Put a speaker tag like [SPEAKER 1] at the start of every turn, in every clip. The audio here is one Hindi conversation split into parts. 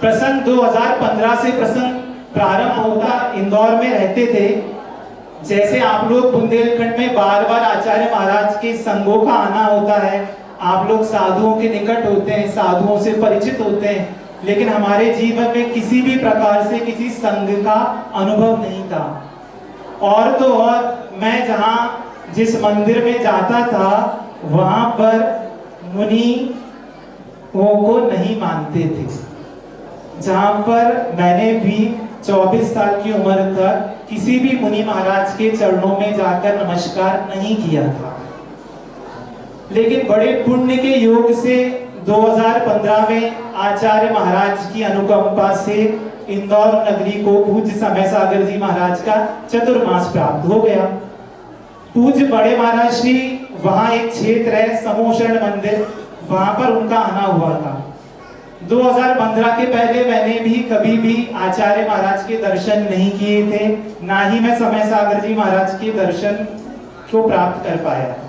[SPEAKER 1] प्रसंग 2015 से प्रसंग प्रारंभ होता, इंदौर में रहते थे। जैसे आप लोग बुंदेलखंड में बार बार आचार्य महाराज के संगों का आना होता है, आप लोग साधुओं के निकट होते हैं, साधुओं से परिचित होते हैं, लेकिन हमारे जीवन में किसी भी प्रकार से किसी संघ का अनुभव नहीं था। और तो और मैं जहाँ जिस मंदिर में जाता था वहां पर मुनियों को नहीं मानते थे। जहां पर मैंने भी 24 साल की उम्र तक किसी भी मुनि महाराज के चरणों में जाकर नमस्कार नहीं किया था। लेकिन बड़े पुण्य के योग से 2015 में आचार्य महाराज की अनुकंपा से इंदौर नगरी को पूज्य समय सागर जी महाराज का चतुर्मास प्राप्त हो गया। पूज्य बड़े महाराज श्री वहां एक क्षेत्र है समूह शरण मंदिर, वहां पर उनका आना हुआ था। 2015 के पहले मैंने भी कभी भी आचार्य महाराज के दर्शन नहीं किए थे, ना ही मैं समय सागर जी महाराज के दर्शन को प्राप्त कर पाया था।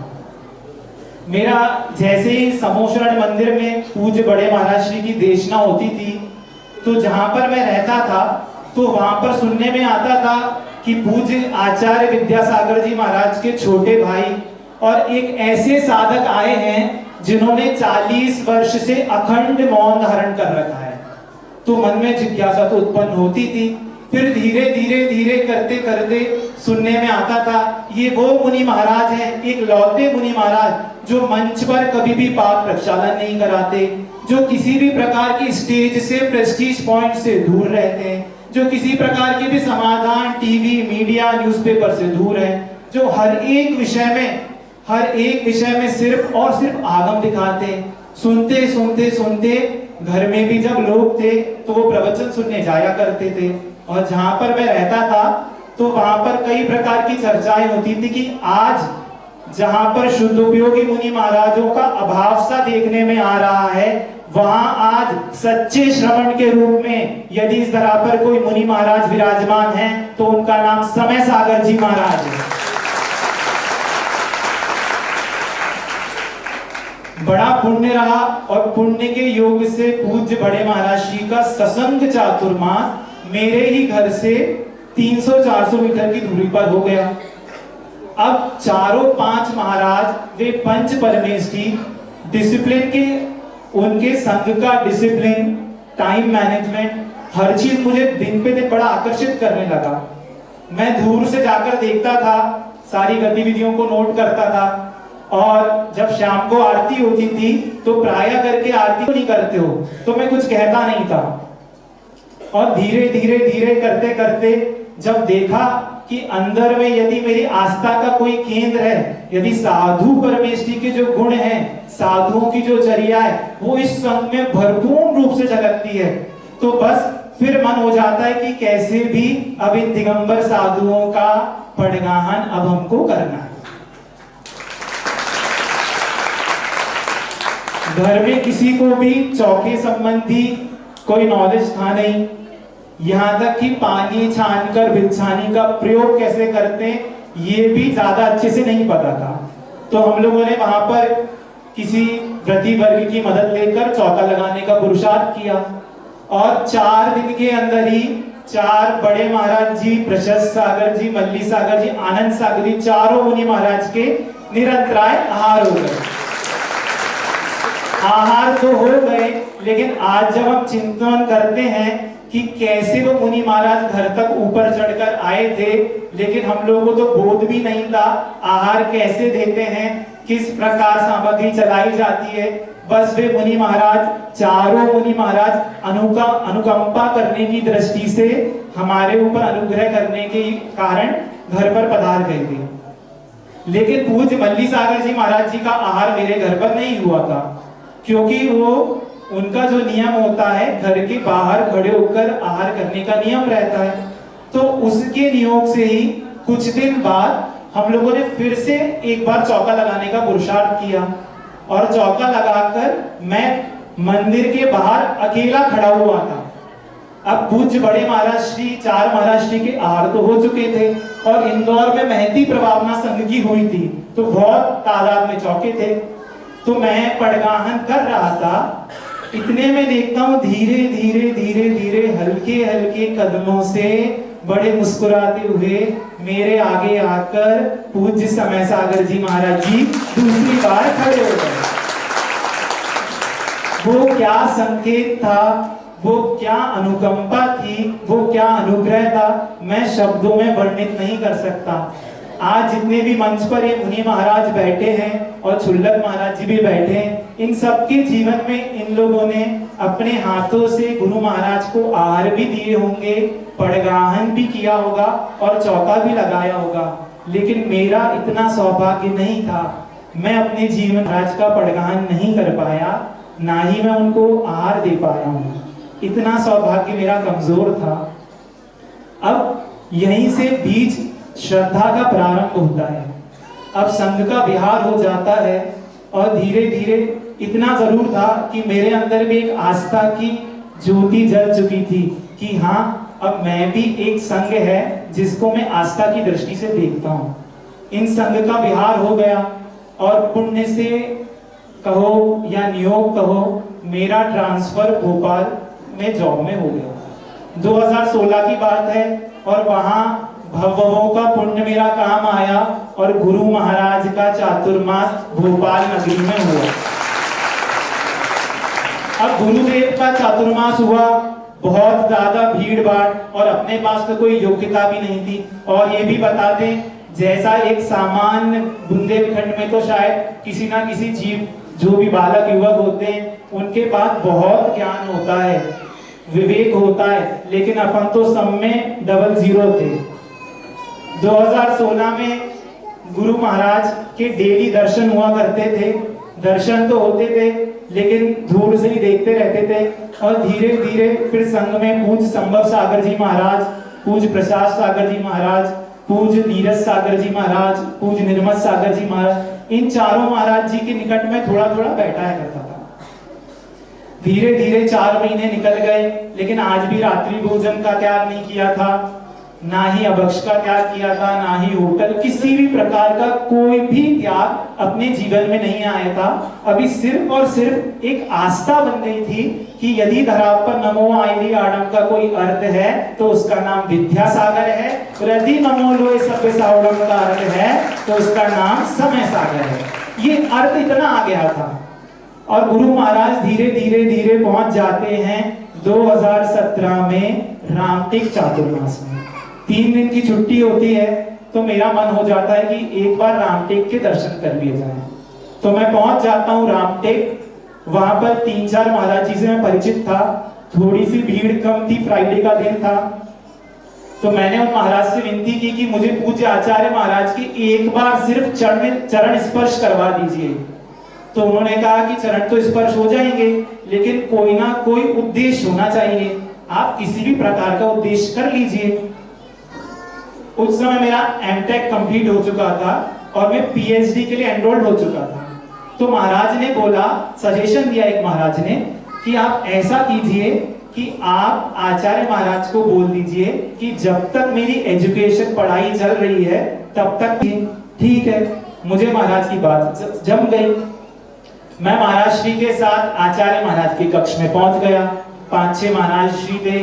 [SPEAKER 1] मेरा जैसे ही समूह शरण मंदिर में पूज्य बड़े महाराज श्री की देशना होती थी, तो जहां पर मैं रहता था तो वहां पर सुनने में आता था कि पूज्य आचार्य विद्यासागर जी महाराज के छोटे भाई और एक ऐसे साधक आए हैं जिन्होंने 40 वर्ष से अखंड मौन धारण कर रखा है। तो मन में जिज्ञासा तो उत्पन्न होती थी। फिर धीरे धीरे करते करते सुनने में आता था ये वो मुनि महाराज हैं, एक लौते मुनि महाराज जो मंच पर कभी भी पाप प्रक्षालन नहीं कराते, जो किसी भी प्रकार की स्टेज से प्रेस्टीज पॉइंट से दूर रहते हैं, जो किसी प्रकार के भी समाधान टीवी मीडिया न्यूज़पेपर से दूर है, जो हर एक विषय में सिर्फ और सिर्फ आगम दिखाते हैं। सुनते घर में भी जब लोग थे तो वो प्रवचन सुनने जाया करते थे, और जहां पर मैं रहता था तो वहां पर कई प्रकार की चर्चाएं होती थी कि आज जहां पर शुद्धोपयोगी मुनि महाराजों का अभाव सा देखने में आ रहा है, वहां आज सच्चे श्रवण के रूप में यदि इस धरा पर कोई मुनि महाराज विराजमान है तो उनका नाम समय सागर जी महाराज है। बड़ा पुण्य रहा, और पुण्य के योग से पूज्य बड़े महाराज श्री का सत्संग चातुर्मास मेरे ही घर से 300-400 मीटर की दूरी पर हो गया। अब चारों 5 महाराज वे पंच परमेष्ठी डिसिप्लिन के, उनके संघ का डिसिप्लिन, टाइम मैनेजमेंट, हर चीज मुझे दिन पे दिन बड़ा आकर्षित करने लगा। मैं दूर से जाकर देखता था, सारी गतिविधियों को नोट करता था, और जब शाम को आरती होती थी तो प्राय करके आरती को नहीं करते हो तो मैं कुछ कहता नहीं था। और धीरे करते करते जब देखा कि अंदर में यदि मेरी आस्था का कोई केंद्र है, यदि साधु परमेष्ठी के जो गुण हैं, साधुओं की जो चर्या है वो इस संघ में भरपूर रूप से झलकती है, तो बस फिर मन हो जाता है कि कैसे भी अब इन दिगंबर साधुओं का पड़गाहन अब हमको करना है। घर में किसी को भी चौके संबंधी कोई नॉलेज था नहीं, यहाँ तक कि पानी छानकर बिछाने का प्रयोग कैसे करते हैं ये भी ज्यादा अच्छे से नहीं पता था। तो हम लोगों ने वहां पर किसी व्रती वर्ग की मदद लेकर चौका लगाने का पुरुषार्थ किया, और 4 दिन के अंदर ही 4 बड़े महाराज जी, प्रशस्त सागर जी, मल्ली सागर जी, आनंद सागर जी, चारों मुनि महाराज के निरंतराय आहार हो गए। आहार तो हो गए, लेकिन आज जब हम चिंतन करते हैं कि कैसे वो मुनि महाराज घर तक ऊपर चढ़कर आए थे, लेकिन हम लोगों को तो बोध भी नहीं था आहार कैसे देते हैं, किस प्रकार सामग्री चलाई जाती है। बस वे मुनि महाराज, चारों मुनि महाराज अनुकंपा करने की दृष्टि से हमारे ऊपर अनुग्रह करने के कारण घर पर पधार गए थे। लेकिन पूज्य मल्ली सागर जी महाराज जी का आहार मेरे घर पर नहीं हुआ था, क्योंकि वो उनका जो नियम होता है घर के बाहर खड़े होकर आहार करने का नियम रहता है। तो उसके नियोग से ही कुछ दिन बाद हम लोगों ने फिर से एक बार चौका लगाने का पुरुषार्थ किया, और चौका लगाकर मैं मंदिर के बाहर अकेला खड़ा हुआ था। अब पूज्य बड़े महाराज श्री, 4 महाराज श्री के आहार तो हो चुके थे, और इंदौर में महती प्रभावना संघ की हुई थी, तो बहुत तादाद में चौके थे। तो मैं पड़गाहन कर रहा था, इतने में देखता हूँ धीरे के कदमों से बड़े मुस्कुराते हुए मेरे आगे आकर पूज्य समय सागर जी महाराज जी दूसरी बार खड़े हो गए। वो क्या संकेत था, वो क्या अनुकंपा थी, वो क्या अनुग्रह था, मैं शब्दों में वर्णित नहीं कर सकता। आज जितने भी मंच पर ये मुनि महाराज बैठे हैं और छुल्लक महाराज जी भी बैठे हैं, इन सबके जीवन में इन लोगों ने अपने हाथों से गुरु महाराज को आहार भी दिए होंगे, पड़गाहन भी किया होगा और चौका भी लगाया होगा। लेकिन मेरा इतना सौभाग्य नहीं था, मैं अपने जीवन महाराज का पड़गाहन नहीं कर पाया, ना ही मैं उनको आहार दे पाया हूँ। इतना सौभाग्य मेरा कमजोर था। अब यहीं से बीज श्रद्धा का प्रारंभ होता है। अब संघ का विहार हो जाता है और धीरे धीरे इतना जरूर था कि मेरे अंदर भी एक आस्था की ज्योति जल चुकी थी कि हाँ, अब मैं भी एक संघ है जिसको मैं आस्था की दृष्टि से देखता हूँ। इन संघ का विहार हो गया और पुण्य से कहो या नियोग कहो, मेरा ट्रांसफर भोपाल में जॉब में हो गया। 2016 की बात है और वहां भवों का पुण्य मेरा काम आया और गुरु महाराज का चातुर्मास भोपाल नगरी में हुआ। अब गुरुदेव का चातुर्मास हुआ, बहुत ज्यादा भीड़ भाड़ और अपने पास तो कोई योग्यता भी नहीं थी। और ये भी बता दें, जैसा एक सामान्य बुंदेलखंड में तो शायद किसी ना किसी जीव जो भी बालक युवक होते हैं उनके पास बहुत ज्ञान होता है, विवेक होता है, लेकिन अपन तो सब में 00 थे। 2016 में गुरु महाराज के डेली दर्शन हुआ करते थे। दर्शन तो होते थे लेकिन दूर से ही देखते रहते थे। और धीरे धीरे फिर संघ में पूज्य संभव सागर जी महाराज, पूज्य प्रसाद सागर जी महाराज, पूज्य नीरज सागर जी महाराज, पूज्य निर्मल सागर जी महाराज, इन चारों महाराज जी के निकट में थोड़ा थोड़ा बैठा है करता था। धीरे धीरे 4 महीने निकल गए, लेकिन आज भी रात्रि भोजन का त्याग नहीं किया था, ना ही अभक्ष का त्याग किया था, ना ही होटल, किसी भी प्रकार का कोई भी त्याग अपने जीवन में नहीं आया था। अभी सिर्फ और सिर्फ एक आस्था बन गई थी कि यदि धरा पर नमो आईली आडम का कोई अर्थ है तो उसका नाम विद्यासागर है, और यदि नमो लोय सभ्य सावड़म का अर्थ है तो उसका नाम समय सागर है। ये अर्थ इतना आ गया था। और गुरु महाराज धीरे धीरे धीरे पहुंच जाते हैं 2017 में रामटेक चातुर्मास में। 3 दिन की छुट्टी होती है तो मेरा मन हो जाता है कि एक बार रामटेक के दर्शन कर लिए जाएं। तो मैं पहुंच जाता हूं रामटेक। वहां पर 3-4 महाराज जी से मैं परिचित था। थोड़ी सी भीड़ कम थी, फ्राइडे का दिन था। तो मैंने उन महाराज से विनती की कि मुझे पूज्य आचार्य महाराज की एक बार सिर्फ चरण स्पर्श करवा दीजिए। तो उन्होंने कहा कि चरण तो स्पर्श हो जाएंगे, लेकिन कोई ना कोई उद्देश्य होना चाहिए, आप किसी भी प्रकार का उद्देश्य कर लीजिए। उस समय मेरा एमटेक कंप्लीट हो चुका था और मैं पीएचडी के लिए एनरोल्ड हो चुका था। तो महाराज ने बोला, सजेशन दिया एक महाराज ने कि आप ऐसा कीजिए कि आप आचार्य महाराज को बोल दीजिए कि जब तक मेरी एजुकेशन पढ़ाई चल रही है तब तक ठीक है। मुझे महाराज की बात जम गई। मैं महाराज श्री के साथ आचार्य महाराज के कक्ष में पहुंच गया। 5-6 महाराज श्री थे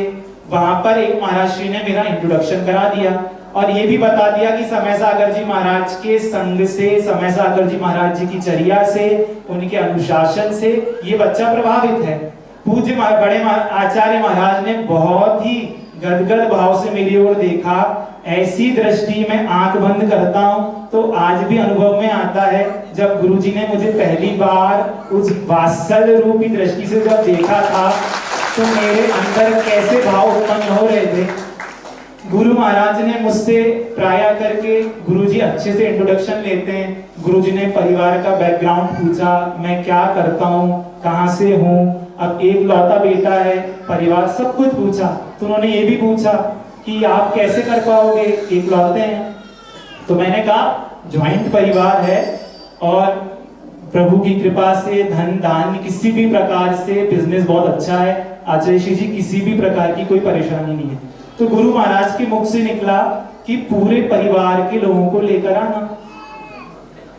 [SPEAKER 1] वहां पर। एक महाराज श्री ने मेरा इंट्रोडक्शन करा दिया और ये भी बता दिया कि समय सागर जी महाराज के संग से, समय सागर जी महाराज जी की चर्या से, उनके अनुशासन से ये बच्चा प्रभावित है। पूज्य बड़े आचार्य महाराज ने बहुत ही गदगद भाव से मेरी ओर देखा। ऐसी दृष्टि में आंख बंद करता हूं तो आज भी अनुभव में आता है, जब गुरुजी ने मुझे पहली बार उस वात्सल्य रूपी दृष्टि से जब देखा था तो मेरे अंदर कैसे भाव उत्पन्न हो रहे थे। गुरु महाराज ने मुझसे प्राय करके, गुरुजी अच्छे से इंट्रोडक्शन लेते हैं, गुरुजी ने परिवार का बैकग्राउंड पूछा, मैं क्या करता हूँ, कहाँ से हूँ, अब एक लौता बेटा है, परिवार सब कुछ पूछा। तो उन्होंने ये भी पूछा कि आप कैसे कर पाओगे, एक लौते हैं। तो मैंने कहा ज्वाइंट परिवार है और प्रभु की कृपा से धन धान्य किसी भी प्रकार से बिजनेस बहुत अच्छा है, आचार्य श्री जी किसी भी प्रकार की कोई परेशानी नहीं है। तो गुरु महाराज के मुख से निकला कि पूरे परिवार के लोगों को लेकर आना।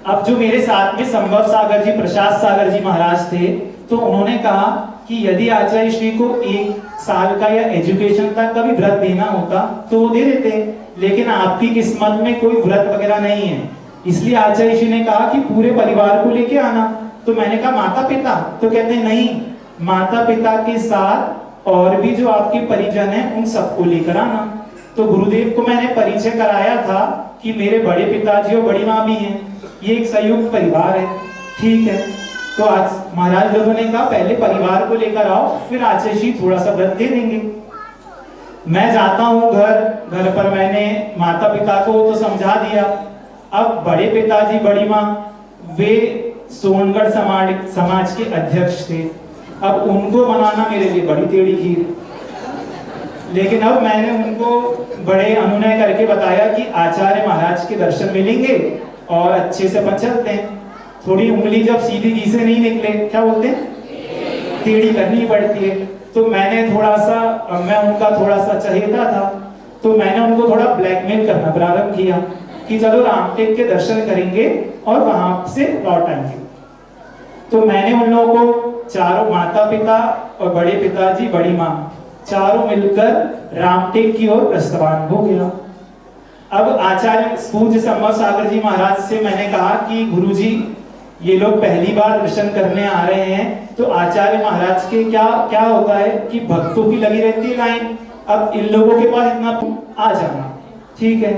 [SPEAKER 1] अब जो मेरे साथ में संभव सागर जी, प्रसाद सागर जी महाराज थे, तो उन्होंने कहा कि यदि आचार्य श्री को 1 साल का या एजुकेशन तक का भी व्रत देना होता तो वो दे देते, लेकिन आपकी किस्मत में कोई व्रत वगैरह नहीं है, इसलिए आचार्य श्री ने कहा कि पूरे परिवार को लेके आना। तो मैंने कहा माता पिता, तो कहते हैं नहीं, माता पिता के साथ और भी जो आपके परिजन हैं उन सबको लेकर आना। तो गुरुदेव को मैंने परिचय कराया था कि मेरे बड़े पिताजी और बड़ी माँ भी हैं, ये एक संयुक्त परिवार है। ठीक है, तो आज महाराज लोगों ने कहा पहले परिवार को लेकर आओ, फिर आचार्य जी थोड़ा सा व्रत दे देंगे। मैं जाता हूँ घर पर मैंने माता पिता को तो समझा दिया। अब बड़े पिताजी बड़ी माँ वे सोनगढ़ समाज के अध्यक्ष थे, अब उनको मनाना मेरे लिए बड़ी टेढ़ी खीर। लेकिन अब मैंने उनको बड़े अनुनय करके बताया कि आचार्य महाराज के दर्शन मिलेंगे और अच्छे से अपन चलते हैं। थोड़ी उंगली जब सीधी घी से नहीं निकले, क्या बोलते हैं, टेढ़ी करनी पड़ती है। तो मैंने मैं उनका थोड़ा सा चहेता था, तो मैंने उनको थोड़ा ब्लैकमेल करना प्रारंभ किया कि चलो रामटेक के दर्शन करेंगे और वहां से लौट आएंगे। तो मैंने उन लोगों को चारों, माता पिता और बड़े पिताजी बड़ी माँ, चारों मिलकर रामटेक की ओर प्रस्थान हो गया। अब आचार्य पूज्य संभव सागर जी महाराज से मैंने कहा कि गुरुजी ये लोग पहली बार दर्शन करने आ रहे हैं, तो आचार्य महाराज के क्या होता है कि भक्तों की लगी रहती है लाइन, अब इन लोगों के पास इतना आ जाना। ठीक है,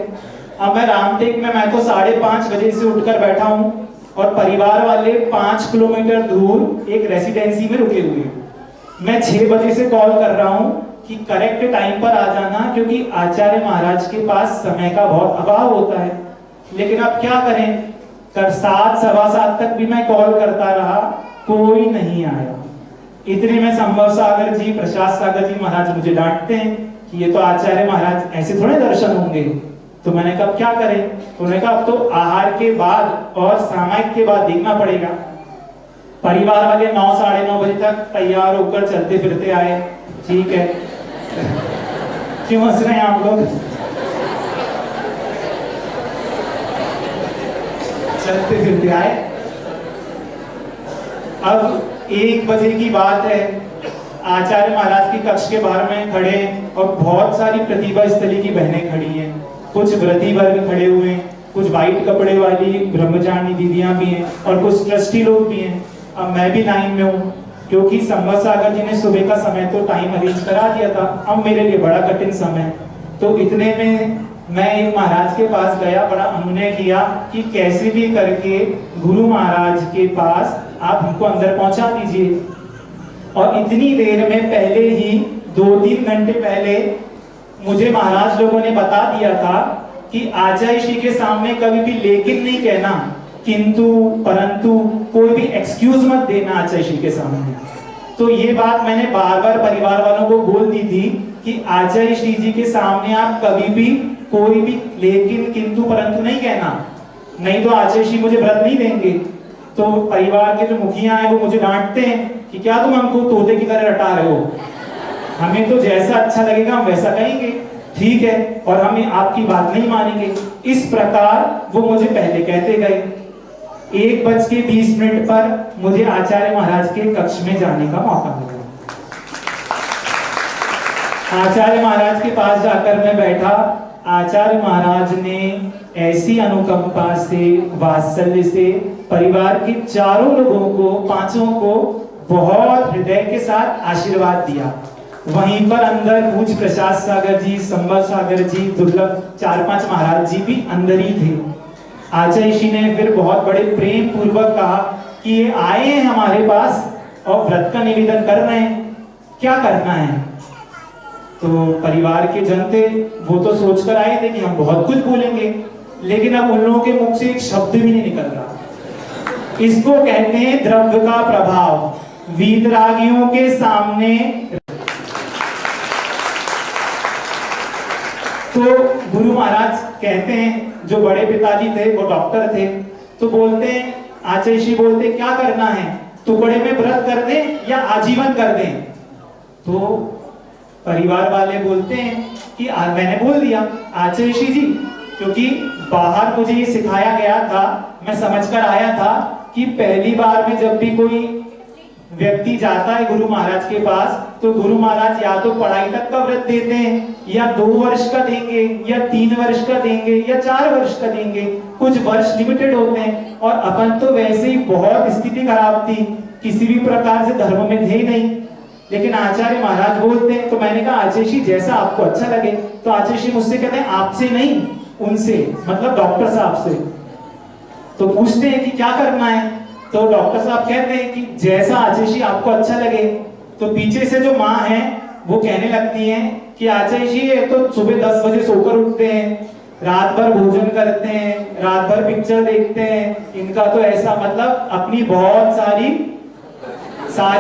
[SPEAKER 1] अब मैं रामटेक में, मैं तो 5:30 बजे से उठकर बैठा हूँ और परिवार वाले 5 किलोमीटर दूर एक रेसिडेंसी में रुके हुए हैं। मैं 6 बजे से कॉल कर रहा हूँ कि करेक्ट टाइम पर आ जाना, क्योंकि आचार्य महाराज के पास समय का बहुत अभाव होता है। लेकिन अब क्या करें, 7 सवा 7 तक भी मैं कॉल करता रहा, कोई नहीं आया। इतने में संभव सागर जी, प्रसाद सागर जी महाराज मुझे डांटते हैं कि ये तो आचार्य महाराज ऐसे थोड़े दर्शन होंगे। तो मैंने कहा क्या करें, तो उन्होंने कहा अब तो आहार के बाद और सामायिक के बाद देखना पड़ेगा। परिवार वाले 9 साढ़े 9 बजे तक तैयार होकर चलते फिरते आए। ठीक है, क्यों हंस रहे हैं आप लोग? चलते फिरते आए। अब 1 बजे की बात है, आचार्य महाराज की कक्ष के बाहर में खड़े और बहुत सारी प्रतिभा स्थली की बहनें खड़ी हैं, कुछ व्रती वर्ग खड़े हुए हैं, कुछ व्हाइट कपड़े वाली ब्रह्मचारिणी दीदियां भी हैं और कुछ ट्रस्टी लोग भी हैं। अब मैं भी लाइन में हूँ, क्योंकि संभव सागर जी ने सुबह का समय तो टाइम अरेंज करा दिया था, अब मेरे लिए बड़ा कठिन समय। तो इतने में मैं एक महाराज के पास गया, बड़ा अनुनय किया कि कैसे भी करके गुरु महाराज के पास आप हमको अंदर पहुंचा दीजिए। और इतनी देर में पहले ही 2-3 घंटे पहले मुझे महाराज लोगों ने बता दिया था कि आचार्य श्री के सामने कभी भी लेकिन नहीं कहना, किंतु परंतु कोई भी एक्सक्यूज मत देना आचार्य श्री के सामने। तो ये बात मैंने बार बार परिवार वालों को बोल दी थी कि आचार्य श्री जी के सामने आप कभी भी कोई भी लेकिन किंतु परंतु नहीं कहना, नहीं तो आचार्य श्री मुझे व्रत नहीं देंगे। तो परिवार के जो मुखिया हैं वो मुझे डांटते हैं कि क्या तुम हमको तोते की तरह रटा रहे हो, हमें तो जैसा अच्छा लगेगा हम वैसा कहेंगे। ठीक है, और हमें आपकी बात नहीं मानेंगे। इस प्रकार वो मुझे पहले कहते गए। 1:20 पर मुझे आचार्य महाराज के कक्ष में जाने का मौका मिला। आचार्य महाराज के पास जाकर मैं बैठा। आचार्य महाराज ने ऐसी अनुकंपा से, वात्सल्य से परिवार के चारों लोगों को, 5 को बहुत हृदय के साथ आशीर्वाद दिया। वहीं पर अंदर पूज्य प्रसाद सागर जी, संभव सागर जी, दुर्लभ 4-5 महाराज जी भी अंदर ही थे। आचार्य श्री ने फिर बहुत बड़े प्रेम पूर्वक कहा कि ये आए हैं हमारे पास और व्रत का निवेदन कर रहे हैं, क्या करना है। तो परिवार के जन थे, वो तो सोचकर आए थे कि हम बहुत कुछ बोलेंगे, लेकिन अब उन लोगों के मुख से एक शब्द भी नहीं निकल रहा। इसको कहते हैं द्रव्य का प्रभाव। वीतरागियों के सामने तो गुरु महाराज कहते हैं, जो बड़े पिताजी थे वो डॉक्टर थे, तो बोलते हैं, आचार्य श्री बोलते क्या करना है, टुकड़े में व्रत कर दें या आजीवन कर दें। तो परिवार वाले बोलते हैं कि मैंने बोल दिया आचार्य श्री जी, क्योंकि बाहर मुझे ये सिखाया गया था, मैं समझकर आया था कि पहली बार में जब भी कोई व्यक्ति जाता है गुरु महाराज के पास तो गुरु महाराज या तो पढ़ाई तक का व्रत देते हैं, या 2 वर्ष का देंगे, या 3 वर्ष का देंगे, या 4 वर्ष का देंगे, कुछ वर्ष लिमिटेड होते हैं। और अपन तो वैसे ही बहुत स्थिति खराब थी, किसी भी प्रकार से धर्म में थे नहीं, लेकिन आचार्य महाराज बोलते हैं। तो मैंने कहा आचार्य जी जैसा आपको अच्छा लगे। तो आचार्य जी मुझसे कहते हैं आपसे नहीं, उनसे, मतलब डॉक्टर साहब से। तो पूछते हैं कि क्या करना है, तो डॉक्टर साहब कहते हैं कि जैसा आचार्य जी आपको अच्छा लगे। तो पीछे से जो माँ है वो कहने लगती हैं कि आचार्य जी ये तो सुबह 10 बजे सोकर उठते हैं, रात भर भोजन करते हैं, रात भर पिक्चर देखते हैं, इनका तो ऐसा, मतलब अपनी बहुत सारी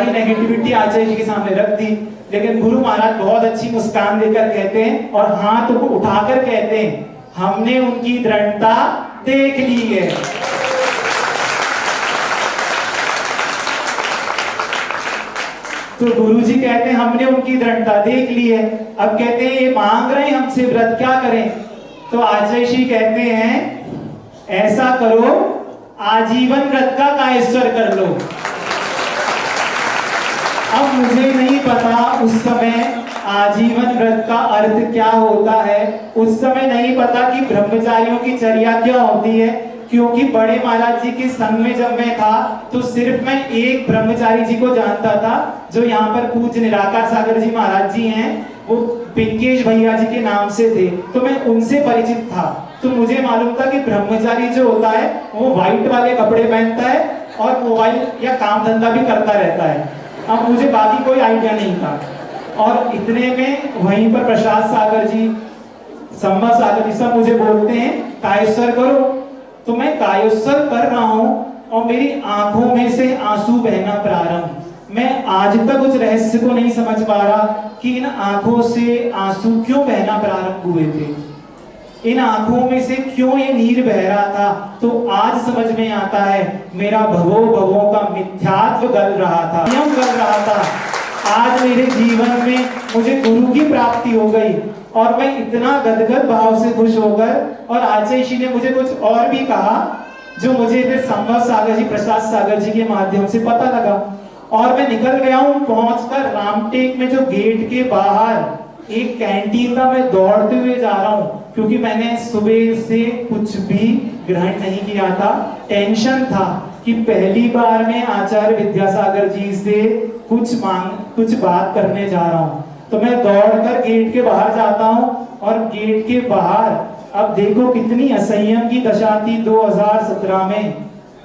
[SPEAKER 1] नेगेटिविटी आचार्य जी के सामने रख दी। लेकिन गुरु महाराज बहुत अच्छी मुस्कान देकर कहते हैं और हाथ को उठाकर कहते हैं हमने उनकी दृढ़ता देख ली है। तो गुरुजी कहते हैं हमने उनकी दृढ़ता देख ली है। अब कहते हैं ये मांग रहे हैं हमसे व्रत, क्या करें? तो आचार्य जी कहते हैं ऐसा करो, आजीवन व्रत का कायस्वर कर लो। अब मुझे नहीं पता उस समय आजीवन व्रत का अर्थ क्या होता है, उस समय नहीं पता कि ब्रह्मचारियों की चर्या क्या होती है, क्योंकि बड़े महाराज जी के संग में जब मैं था तो सिर्फ मैं एक ब्रह्मचारी जी को जानता था जो यहाँ पर पूज्य निराकार सागर जी महाराज जी हैं, वो पिंकेश भैया जी के नाम से थे, तो मैं उनसे परिचित था। तो मुझे मालूम था कि ब्रह्मचारी जो होता है वो व्हाइट वाले कपड़े पहनता है और मोबाइल या काम धंधा भी करता रहता है। अब मुझे बाकी कोई आइडिया नहीं था। और इतने में वहीं पर प्रसाद सागर जी, संबत सागर जी सब मुझे बोलते हैं कायस्वर करो। तो मैं कायस्वर कर रहा हूं और मेरी आंखों में से आंसू बहना प्रारंभ। मैं आज तक उस रहस्य को नहीं समझ पा रहा कि इन आंखों से आंसू क्यों बहना प्रारंभ हुए थे, इन आंखों में से क्यों ये नीर बह रहा था। तो आज समझ में आता है मेरा भवों का मिथ्यात्व गल रहा था, नियम गल रहा था। आज मेरे जीवन में मुझे गुरु की प्राप्ति हो गई और मैं इतना गदगद भाव से खुश होकर, और आचार्य जी ने मुझे कुछ और भी कहा जो मुझे फिर संबत सागर जी, प्रसाद सागर जी के माध्यम से पता लगा। और मैं निकल गया हूँ, पहुंचकर रामटेक में जो गेट के बाहर एक कैंटीन था, मैं दौड़ते हुए जा रहा हूँ क्योंकि मैंने सुबह से कुछ भी ग्रहण नहीं किया था। टेंशन था कि पहली बार मैं आचार्य विद्यासागर जी से कुछ बात करने जा रहा हूँ। तो मैं दौड़कर गेट के बाहर जाता हूँ और गेट के बाहर अब देखो कितनी असंयम की दशा थी। 2017 में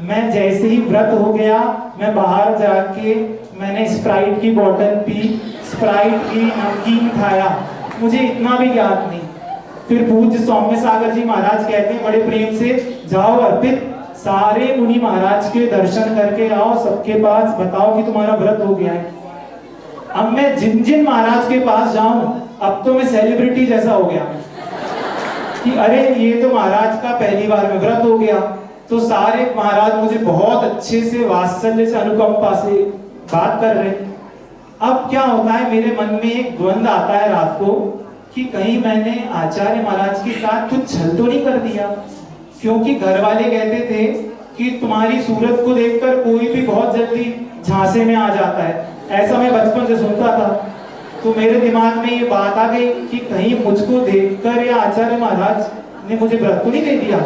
[SPEAKER 1] मैं जैसे ही व्रत हो गया, मैं बाहर जाके मैंने स्प्राइट की बोतल पी, स्प्राइट की नमकीन खाया, मुझे इतना भी याद नहीं। फिर पूज्य सौम्य सागर जी महाराज कहते हैं बड़े प्रेम से, जाओ अर्पित सारे मुनि महाराज के दर्शन करके आओ, सबके पास बताओ कि तुम्हारा व्रत हो गया है। अब मैं जिन महाराज के पास जाऊं, अब तो मैं सेलिब्रिटी जैसा हो गया कि अरे ये तो महाराज का पहली बार में व्रत हो गया। तो सारे महाराज मुझे बहुत अच्छे से वात्सल्य से अनुकंपा से बात कर रहे। अब क्या होता है, मेरे मन में एक द्वंद आता है रात को कि कहीं मैंने आचार्य महाराज के साथ कुछ छल तो नहीं कर दिया, क्योंकि घर वाले कहते थे कि तुम्हारी सूरत को देखकर कोई भी बहुत जल्दी झांसे में आ जाता है, ऐसा मैं बचपन से सुनता था। तो मेरे दिमाग में ये बात आ गई कि कहीं मुझको देखकर या आचार्य महाराज ने मुझे व्रत तो नहीं दे दिया।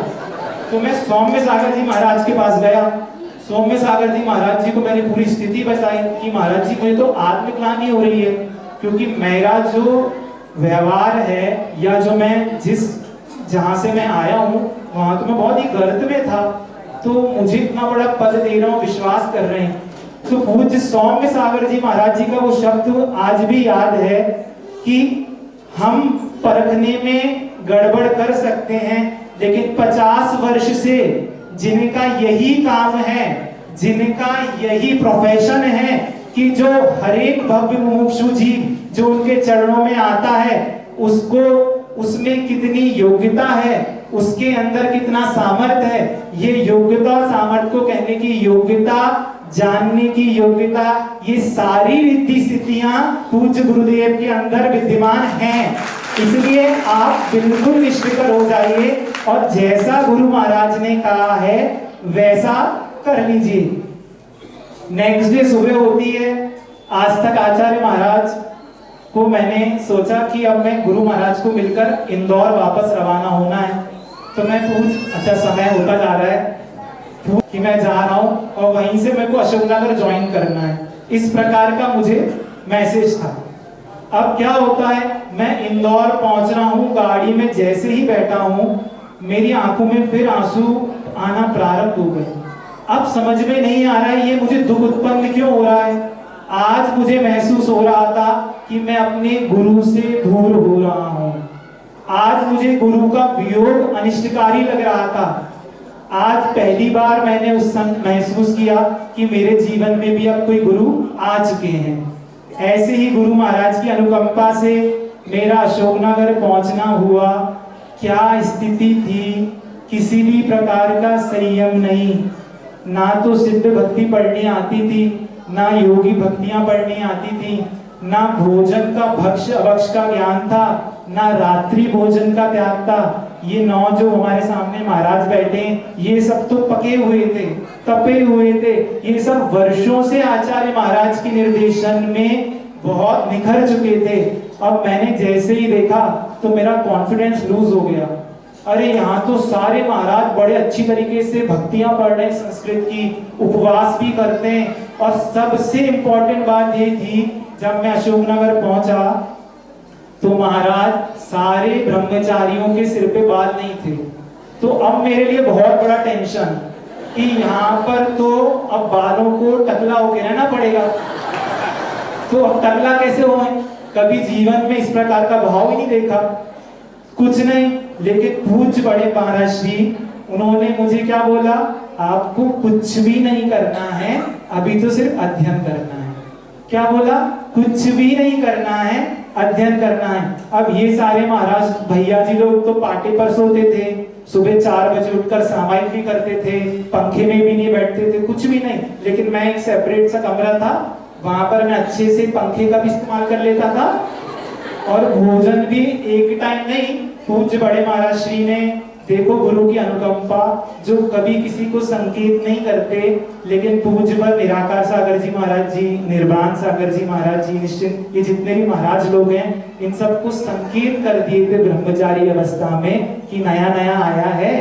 [SPEAKER 1] तो मैं सौम्य सागर जी महाराज के पास गया। सौम्य सागर जी महाराज जी को मैंने पूरी स्थिति बताई कि महाराज जी मुझे तो आत्मग्लानि हो रही है, क्योंकि मेरा जो व्यवहार है या जो मैं जहां से मैं आया हूँ वहां तो मैं बहुत ही गर्त में था, तो मुझे इतना बड़ा पद दे रहा हूँ, विश्वास कर रहे हैं। तो पूज्य सौम्य सागर जी महाराज जी का वो शब्द आज भी याद है कि हम परखने में गड़बड़ कर सकते हैं, लेकिन 50 वर्ष से जिनका यही काम है, जिनका यही प्रोफेशन है कि जो हरेक भव्य मुमुक्षु जीव जो उनके चरणों में आता है उसको, उसमें कितनी योग्यता है, उसके अंदर कितना सामर्थ्य है, ये योग्यता और सामर्थ्य को कहने की योग्यता, जानने की योग्यता, ये सारी रिद्धि सिद्धियां पूज्य गुरुदेव के अंदर विद्यमान हैं। इसलिए आप बिल्कुल निश्चिंत हो जाइए और जैसा गुरु महाराज ने कहा है वैसा कर लीजिए। नेक्स्ट डे सुबह होती है, आज तक आचार्य महाराज को मैंने सोचा कि अब मैं गुरु महाराज को मिलकर इंदौर वापस रवाना होना है। तो मैं अच्छा समय होता जा रहा है कि मैं जा रहा हूँ और वहीं से मेरे को अशोकनगर ज्वाइन करना है, इस प्रकार का मुझे मैसेज था। अब क्या होता है, मैं इंदौर पहुंच रहा हूँ, गाड़ी में जैसे ही बैठा हूँ मेरी आंखों में फिर आंसू आना प्रारंभ हो गए। अब समझ में नहीं आ रहा है ये मुझे दुख उत्पन्न क्यों हो रहा है। आज मुझे महसूस हो रहा था कि मैं अपने गुरु से दूर हो रहा हूँ। आज मुझे गुरु का वियोग अनिष्टकारी लग रहा था। आज पहली बार मैंने उस समय महसूस किया कि मेरे जीवन में भी अब कोई गुरु आ चुके हैं। ऐसे ही गुरु महाराज की अनुकंपा से मेरा अशोकनगर पहुंचना हुआ। क्या स्थिति थी, किसी भी प्रकार का संयम नहीं, ना तो सिद्ध भक्ति पढ़नी आती थी, ना योगी भक्तियां पढ़नी आती थी, ना भोजन का भक्ष अभक्ष का ज्ञान था, ना रात्रि भोजन का त्याग था। ये 9 जो हमारे सामने महाराज बैठे ये सब तो पके हुए थे, तपे हुए थे। ये सब वर्षों से आचार्य महाराज के निर्देशन में बहुत निखर चुके थे। अब मैंने जैसे ही देखा तो मेरा कॉन्फिडेंस लूज हो गया। अरे यहाँ तो सारे महाराज बड़े अच्छी तरीके से भक्तियां पढ़ रहे हैं, संस्कृत की, उपवास भी करते हैं। और सबसे इंपॉर्टेंट बात ये थी, जब मैं अशोकनगर पहुंचा तो महाराज सारे ब्रह्मचारियों के सिर पे बाल नहीं थे। तो अब मेरे लिए बहुत बड़ा टेंशन कि यहाँ पर तो अब बालों को टकला होके रहना पड़ेगा। तो अब टकला कैसे हो, कभी जीवन में इस प्रकार का भाव ही नहीं देखा, कुछ नहीं। लेकिन पूज्य बड़े महाराज श्री उन्होंने मुझे क्या बोला, आपको कुछ भी नहीं करना है, अभी तो सिर्फ अध्ययन करना है। क्या बोला, कुछ भी नहीं करना है, अध्ययन करना है। अब ये सारे महाराज भैया जी लोग तो पाटे पर सोते थे, सुबह 4 बजे उठकर सामायिक भी करते थे, पंखे में भी नहीं बैठते थे, कुछ भी नहीं। लेकिन मैं एक सेपरेट सा कमरा था, वहां पर मैं अच्छे से पंखे का भी इस्तेमाल कर लेता था और भोजन भी एक टाइम नहीं। पूज्य बड़े महाराज श्री ने देखो गुरु की अनुकंपा, जो कभी किसी को संकेत नहीं करते, लेकिन पूज्य निराकार सागर जी महाराज जी, निर्वाण सागर जी महाराज जी, निश्चिंत, ये जितने भी महाराज लोग हैं इन सबको संकेत कर दिए थे ब्रह्मचारी अवस्था में कि नया नया आया है,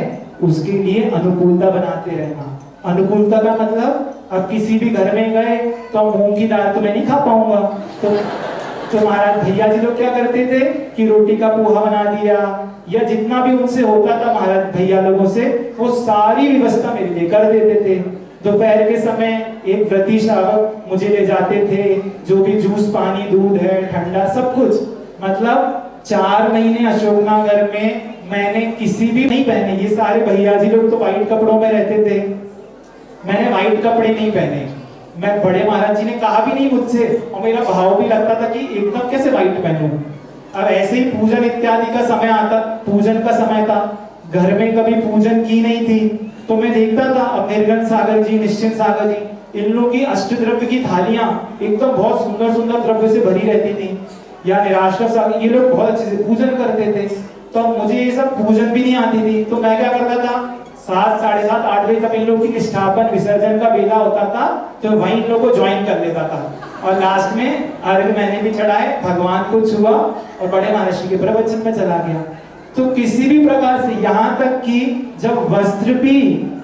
[SPEAKER 1] उसके लिए अनुकूलता बनाते रहना। अनुकूलता का मतलब, अब किसी भी घर में गए तो मूंग की दाल तो मैं नहीं खा पाऊंगा, तो महाराज भैया जी लोग क्या करते थे कि रोटी का पोहा बना दिया, या जितना भी उनसे होता था महाराज भैया लोगों से, वो सारी व्यवस्था मेरे लिए कर देते थे। दोपहर के समय एक व्रती श्रावक मुझे ले जाते थे, जो भी जूस, पानी, दूध है, ठंडा, सब कुछ। मतलब 4 महीने अशोकनगर में मैंने किसी भी नहीं पहने। ये सारे भैया जी लोग तो व्हाइट कपड़ों में रहते थे, मैंने व्हाइट कपड़े नहीं पहने। मैं बड़े महाराज जी ने कहा भी नहीं मुझसे, और मेरा भाव भी लगता था कि एकदम कैसे व्हाइट पहनूं। अब ऐसे ही पूजन इत्यादि का समय आता, पूजन का समय था, घर में कभी पूजन की नहीं थी, तो मैं देखता था अब निर्गन सागर जी, निश्चिंत सागर जी, इन लोगों की अष्टद्रव्य की थालियां एकदम बहुत सुंदर सुंदर द्रव्य से भरी रहती थी, या निराश्रम सागर, ये लोग बहुत अच्छे से पूजन करते थे। तो मुझे ये सब पूजन भी नहीं आती थी, तो मैं क्या करता था, 7, साढ़े 7, 8 बजे तक इन लोगों की निष्ठापन विसर्जन का बेला होता था, तो वहीं इन लोगों को ज्वाइन कर लेता था। और लास्ट में अर्घ मैंने भी चढ़ाए, भगवान को छुआ और बड़े महाराज के प्रवचन में चला गया। तो किसी भी प्रकार से, यहाँ तक कि जब वस्त्र भी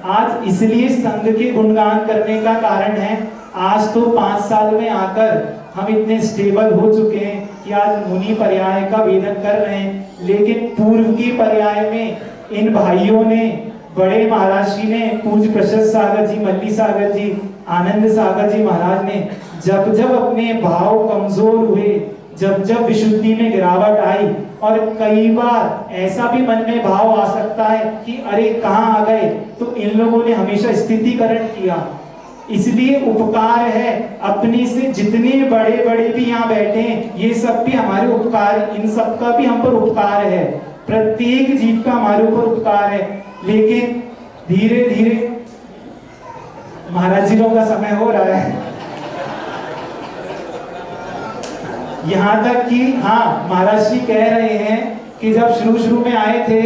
[SPEAKER 1] आज इसलिए संघ के गुणगान करने का कारण है, आज तो 5 साल में आकर हम इतने स्टेबल हो चुके हैं कि आज मुनि पर्याय का वेदन कर रहे हैं। लेकिन पूर्व की पर्याय में इन भाइयों ने, बड़े महाराज जी ने, पूज्य प्रशस्त सागर जी, मल्ली सागर जी, आनंद सागर जी महाराज ने जब जब अपने भाव कमजोर हुए, जब जब विशुद्धि में गिरावट आई, और कई बार ऐसा भी मन में भाव आ सकता है कि अरे कहाँ आ गए, तो इन लोगों ने हमेशा स्थितिकरण किया। इसलिए उपकार है, अपनी से जितने बड़े बड़े भी यहाँ बैठे हैं, ये सब भी हमारे उपकार, इन सब का भी हम पर उपकार है, प्रत्येक जीव का हमारे ऊपर उपकार है। लेकिन धीरे धीरे महाराज जी लोगों का समय हो रहा है, यहाँ तक कि हाँ महाराज जी कह रहे हैं कि जब शुरू में आए थे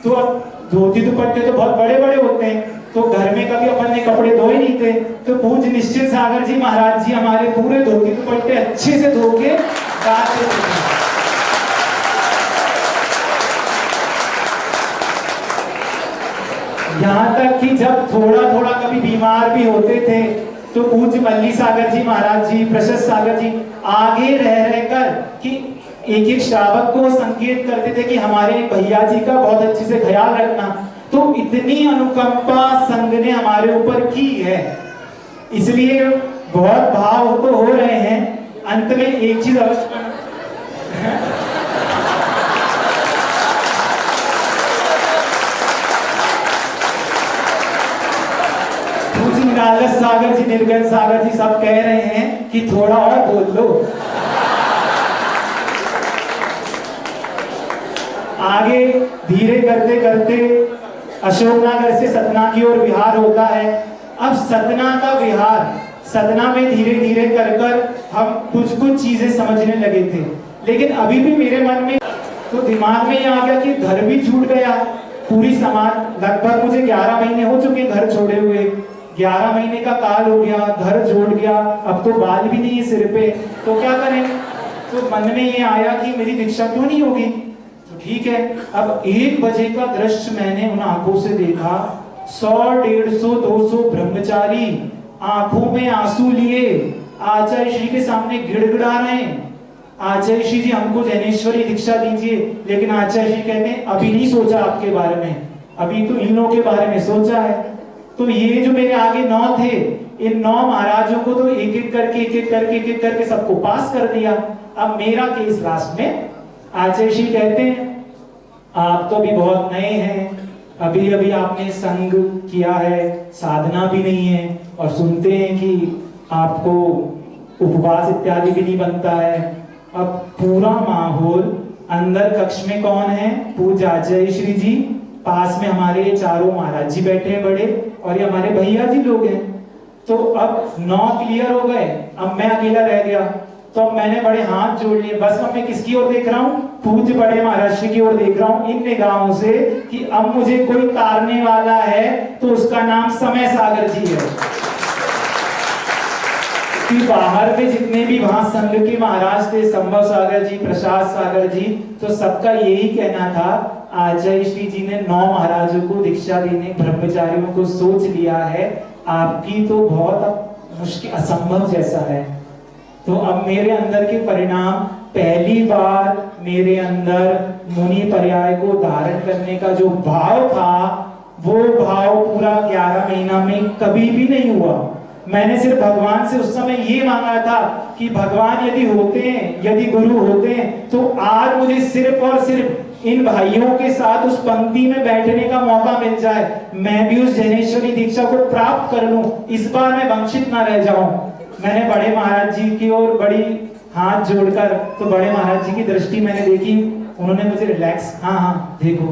[SPEAKER 1] तो अब धोती दुपट्टे तो बहुत बड़े बड़े होते हैं, तो घर में कभी अपन ने कपड़े धोए नहीं थे, तो पूज्य निश्चित सागर जी महाराज जी हमारे पूरे धोती दुपट्टे अच्छे से धो के डालते थे। यहाँ तक कि जब थोड़ा थोड़ा कभी बीमार भी होते थे तो पूज्य मल्ली सागर जी महाराज जी, प्रशस्त सागर जी आगे रह रहकर कि एक एक श्रावक को संकेत करते थे कि हमारे भैया जी का बहुत अच्छे से ख्याल रखना। तो इतनी अनुकंपा संघ ने हमारे ऊपर की है, इसलिए बहुत भाव तो हो रहे हैं। अंत में एक चीज अवश्य निरालस सागर जी, निर्गन सागर जी सब कह रहे हैं कि थोड़ा और बोल लो। आगे धीरे करते करते अशोकनगर से सतना की ओर विहार होता है। अब सतना का विहार, सतना में धीरे धीरे कर कर हम कुछ कुछ चीजें समझने लगे थे, लेकिन अभी भी मेरे मन में तो दिमाग में ये आ गया कि घर भी छूट गया, पूरी समाज, लगभग मुझे 11 महीने हो चुके घर छोड़े हुए, 11 महीने का काल हो गया, घर छोड़ गया, अब तो बाल भी नहीं है सिर पे, तो क्या करें। तो मन में ये आया कि मेरी दीक्षा क्यों नहीं होगी। तो ठीक है, अब 1 बजे का दृश्य मैंने उन आंखों से देखा, 100, 150, 200 ब्रह्मचारी आंखों में आंसू लिए आचार्य श्री के सामने गिड़गिड़ा रहे हैं, आचार्य श्री जी हमको जैनेश्वरी दीक्षा दीजिए। लेकिन आचार्य श्री कहते हैं अभी नहीं सोचा आपके बारे में, अभी तो इन लोगों के बारे में सोचा है। तो ये जो मेरे आगे 9 थे, इन 9 महाराजों को तो एक एक करके सबको पास कर दिया। अब मेरा केस लास्ट में, आचार्य श्री कहते हैं आप तो अभी बहुत नए हैं, अभी अभी आपने संग किया है, साधना भी नहीं है, और सुनते हैं कि आपको उपवास इत्यादि भी नहीं बनता है। अब पूरा माहौल, अंदर कक्ष में कौन है, पूज्य आचार्य श्री जी, पास में हमारे चारों महाराज जी बैठे हैं बड़े, और ये हमारे भैया जी लोग हैं। तो अब 9 क्लियर हो गए, अब मैं अकेला रह गया। तो अब मैंने बड़े हाथ जोड़ लिए, बस अब मैं किसकी ओर देख रहा हूँ, पूज्य बड़े महाराज की ओर देख रहा हूँ इन निगाहों से कि अब मुझे कोई तारने वाला है तो उसका नाम समय सागर जी है। कि बाहर में जितने भी वहां संघ के महाराज थे, संभव सागर जी, प्रसाद सागर जी, तो सबका यही कहना था आचार्य श्री जी ने 9 महाराजों को दीक्षा देने, ब्रह्मचारियों को सोच लिया है, आपकी तो बहुत मुश्किल, असंभव जैसा है। तो अब मेरे अंदर के परिणाम, पहली बार मेरे अंदर मुनि पर्याय को धारण करने का जो भाव था, वो भाव पूरा 11 महीना में कभी भी नहीं हुआ। मैंने सिर्फ भगवान से उस समय ये मांगा था कि भगवान यदि होते हैं, यदि गुरु होते हैं, तो आज मुझे सिर्फ और सिर्फ इन भाइयों के साथ उस पंक्ति में बैठने का मौका मिल जाए, मैं भी उस जैनेश्वरी दीक्षा को प्राप्त कर लूं, इस बार मैं वंचित ना रह जाऊं। मैंने बड़े महाराज जी की ओर बड़ी हाथ जोड़कर, तो बड़े महाराज जी की दृष्टि मैंने देखी, उन्होंने मुझे रिलैक्स, हाँ देखो।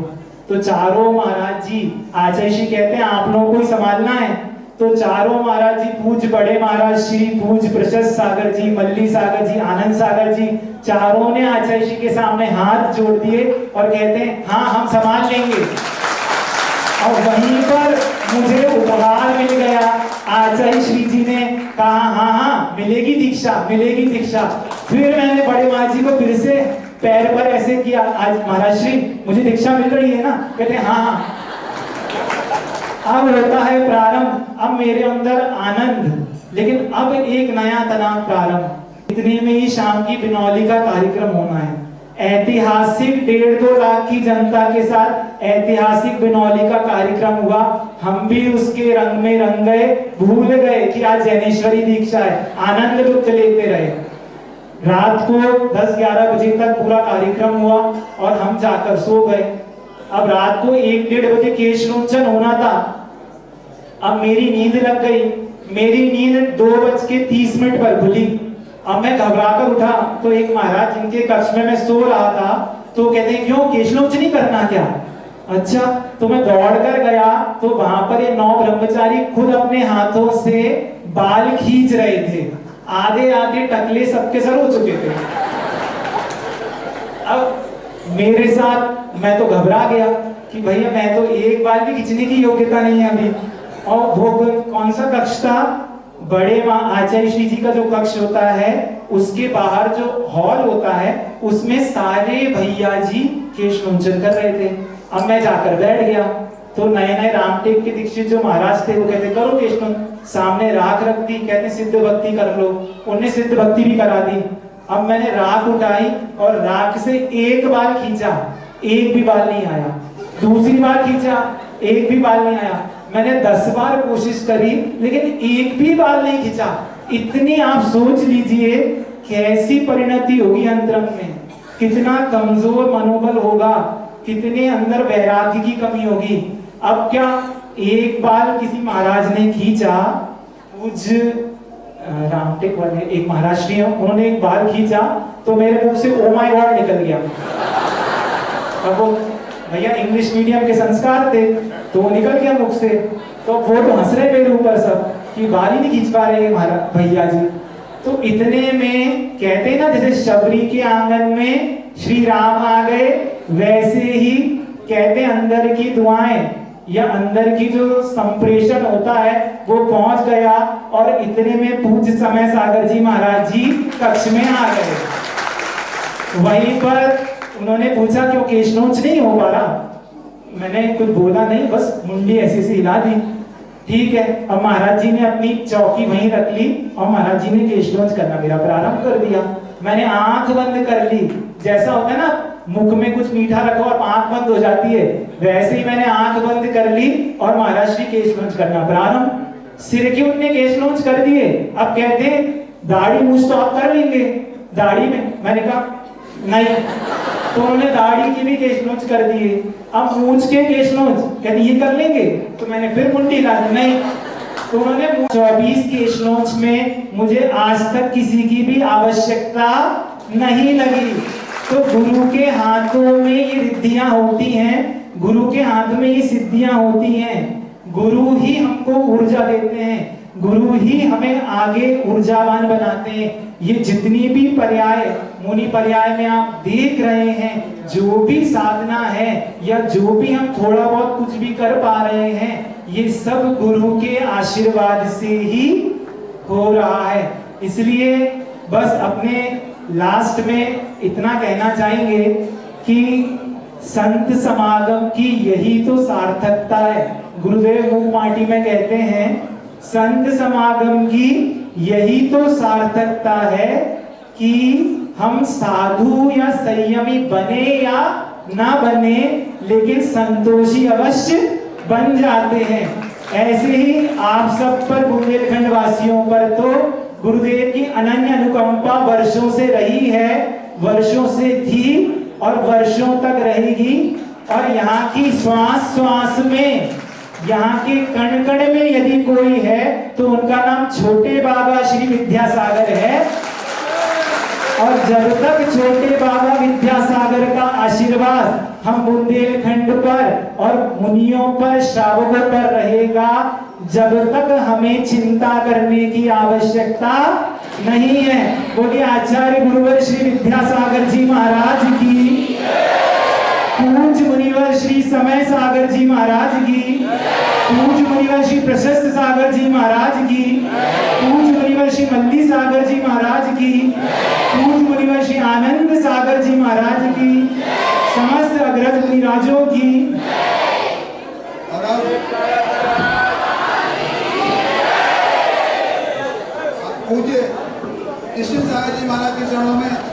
[SPEAKER 1] तो चारों महाराज जी, आचार्य श्री कहते हैं आप लोगों को ही संभालना है। तो चारों महाराज जी, पूज्य बड़े महाराज श्री, पूज्य प्रशस्त सागर जी, मल्ली सागर जी, आनंद सागर जी, चारों ने आचार्य श्री के सामने हाथ जोड़ दिए और कहते हैं हाँ हम संभाल लेंगे। और वहीं पर मुझे उपहार मिल गया, आचार्य श्री जी ने कहा हाँ हाँ मिलेगी दीक्षा, मिलेगी दीक्षा। फिर मैंने बड़े महाराज जी को फिर से पैर पर ऐसे किया, आज महाराज श्री मुझे दीक्षा मिल रही है ना, कहते हैं हाँ हाँ। अब होता है प्रारंभ, अब मेरे अंदर आनंद, लेकिन अब एक नया तनाव प्रारंभ। इतने में ही शाम की बिनौली का कार्यक्रम होना है, ऐतिहासिक 1.5-2 लाख की जनता के साथ ऐतिहासिक बिनौली का कार्यक्रम हुआ। हम भी उसके रंग में रंग गए, भूल गए कि आज जैनेश्वरी दीक्षा है, आनंद लुत्फ लेते रहे। रात को 10-11 बजे तक पूरा कार्यक्रम हुआ और हम जाकर सो गए। अब रात को 1-1:30 बजे केश रोचन होना था। अब मेरी नींद लग गई, मेरी नींद 2:30 पर खुली। अब मैं घबराकर उठा तो एक महाराज जिनके कक्ष में मैं सो रहा था, तो कहते हैं क्यों केशलोचनी करना क्या? अच्छा, तो मैं दौड़कर गया तो वहां पर ये 9 ब्रह्मचारी खुद अपने हाथों से बाल खींच रहे थे, आधे आधे टकले सबके सर हो चुके थे। अब मेरे साथ मैं तो घबरा गया कि भैया मैं तो एक बाल भी खींचने की योग्यता नहीं है अभी, और वो कौन सा कक्ष था? बड़े माँ आचार्य श्री जी का जो कक्ष होता है उसके बाहर जो हॉल होता है उसमें सारे भैया जी केश मुंचन कर रहे थे। अब मैं जाकर बैठ गया तो नए नए रामटेक के दीक्षित जो महाराज थे वो कहते करो केश मुंचन, सामने राख रख दी, कहते सिद्ध भक्ति कर लो। उन्हें सिद्ध भक्ति भी करा दी। अब मैंने राख उठाई और राख से एक बार खींचा, एक भी बाल नहीं आया। दूसरी बार खींचा, एक भी बाल नहीं आया। मैंने 10 बार कोशिश करी लेकिन एक भी बाल नहीं खींचा। इतनी आप सोच लीजिए कैसी परिणति होगी अंतरंग में, कितना कमजोर मनोबल होगा, कितने अंदर वैराग्य की कमी होगी। अब क्या एक बाल किसी महाराज ने खींचा, कुछ रामटेक वाले एक महाराज जी हैं, उन्होंने एक बाल खींचा तो मेरे मुंह से ओ माय गॉड निकल गया। अब वो भैया इंग्लिश मीडियम के संस्कार थे तो वो निकल गया मुख से। तो वो तो हंस रहे मेरे ऊपर सब कि बाल ही नहीं खींच पा रहे महाराज भैया जी। तो इतने में कहते ना जैसे शबरी के आंगन में श्री राम आ गए, वैसे ही कहते अंदर की दुआएं या अंदर की जो संप्रेषण होता है वो पहुंच गया और इतने में पूज्य समय सागर जी महाराज जी कक्ष में आ गए। वहीं पर उन्होंने पूछा क्यों केश नोच नहीं हो पा रहा? मैंने कुछ बोला नहीं, बस मुंडी ऐसे से हिला दी। ठीक है, अब महाराज जी ने अपनी चौकी वहीं रख ली और महाराज जी ने केश नोच करना मेरा प्रारंभ कर दिया। मैंने आंख बंद कर ली, जैसा होता है ना मुख में कुछ मीठा रखो और आंख बंद हो जाती है, वैसे ही मैंने आंख बंद कर ली और महाराज श्री केश नोच करना प्रारंभ। सिर के उनने केश नोच कर दिए। अब कहते हैं दाढ़ी मूछ तो आप कर लेंगे दाढ़ी में, मैंने कहा नहीं, तो उन्होंने दाढ़ी की भी केश नोच कर दिए। अब मूछ के केश नोच कहते ये कर लेंगे, तो मैंने फिर मुंडी ला दी, नहीं। तो उन्होंने 24 केश नोच में मुझे आज तक किसी की भी आवश्यकता नहीं लगी। तो गुरु के हाथों में ये रिद्धियां होती हैं, गुरु के हाथ में ये सिद्धियां होती हैं। गुरु ही हमको ऊर्जा देते हैं, गुरु ही हमें आगे ऊर्जावान बनाते हैं। ये जितनी भी पर्याय मुनि पर्याय में आप देख रहे हैं, जो भी साधना है या जो भी हम थोड़ा बहुत कुछ भी कर पा रहे हैं, ये सब गुरु के आशीर्वाद से ही हो रहा है। इसलिए बस अपने लास्ट में इतना कहना चाहेंगे कि संत समागम की यही तो सार्थकता है। गुरुदेव मुख माटी में कहते हैं संत समागम की यही तो सार्थकता है कि हम साधु या संयमी बने या ना बने, लेकिन संतोषी अवश्य बन जाते हैं। ऐसे ही आप सब पर बुंदेलखंड वासियों पर तो गुरुदेव की अनन्य अनुकंपा वर्षों से रही है, वर्षों से थी और वर्षों तक रहेगी। और यहाँ की श्वास श्वास में, यहाँ के कण कण में यदि कोई है तो उनका नाम छोटे बाबा श्री विद्यासागर है। और जब तक छोटे बाबा विद्यासागर का आशीर्वाद हम बुंदेलखंड पर और मुनियों पर, श्रावकों पर रहेगा, जब तक हमें चिंता करने की आवश्यकता नहीं है। बोलिए आचार्य गुरुवर श्री विद्यासागर जी महाराज की, पूज्य मुनिवर श्री समय सागर जी महाराज की, पूज्य मुनिवर श्री प्रशस्त सागर जी महाराज की, पूज्य मुनिवर श्री मल्ली सागर जी महाराज की, पूज्य मुनिवर श्री आनंद सागर जी महाराज की, समस्त अग्रज मुनिराजों की।
[SPEAKER 2] पूज्य कृष्ण सागर जी महाराज के चरणों में